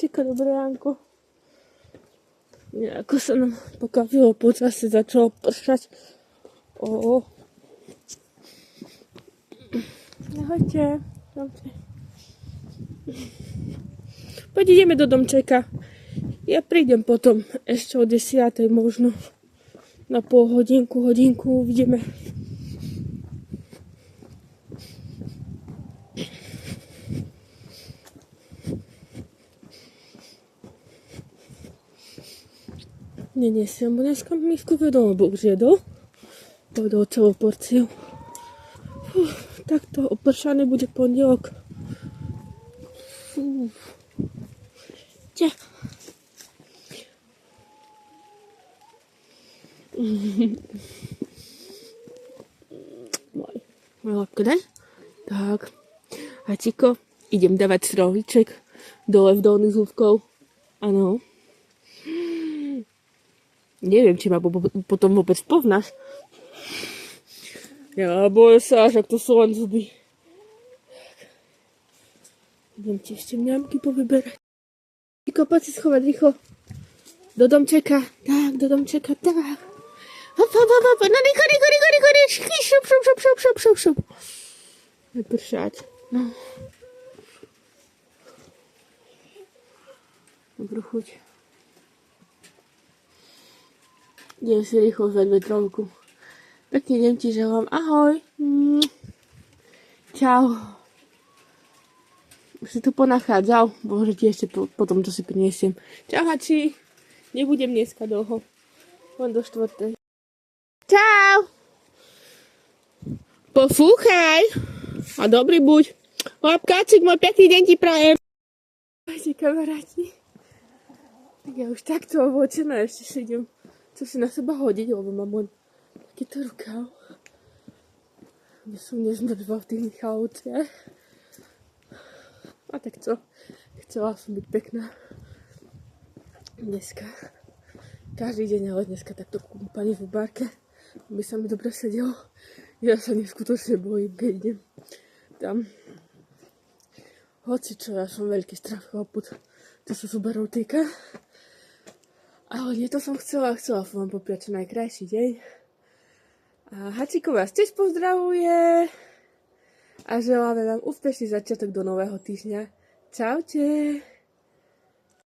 Čaká, dobré ránko. Ako sa nám pokazilo počasie, začalo pršať. Ahojte. Poď ideme do domčeka. Ja prídem potom ešte o 10:00 možno. Na pol hodinku, uvidíme. Nenesiem, bo dneska misku vedomo Boh zjedol. Povedol celú porciu. Takto opršaný bude pondelok. Ťa. Môj lapko, daj? Tak. Haciko, idem dávať sroviček dole v dolných zúbkov. Áno. Neviem, či ma potom vôbec poznáš. Ja bojím sa, že to sú len zuby. Idem ti ešte mňamky povyberať. Poď si schovať rýchlo. Do domčeka. Tak, do domčeka. Tak. Hop. No rýchlo. Šup. Nepršať. No. Dobrú chuť. Idem si rýchlo zvať vetrovku. Pekný deň ti želám. Ahoj. Čau. Už si tu ponachádzal. Bože, ti ešte potom to si priniesiem. Čau, hači. Nebudem dneska dlho. Len do 4:00. Čau. Pofúchaj. A dobrý buď. Lapkáčik, môj pekný deň ti prajem. Ahojte, kamaráti. Tak ja už takto oblečená ešte si idem. Co si na seba hodiť, lebo mám len takýto rukav. Kde som nezmrzla v tých Michalovciach. A tak co? Chcela som byť pekná. Dneska. Každý deň, ale dneska takto kúpaní v bárke. By sa mi dobre sedelo. Ja sa neskutočne bojím, keď idem tam. Hoci čo, ja som veľký strach chlaput. To sa Subaru týka. Ale nie to som chcela som vám popriať čo najkrajší deň. A Haciko vás tiež pozdravuje. A želáme vám úspešný začiatok do nového týždňa. Čaute.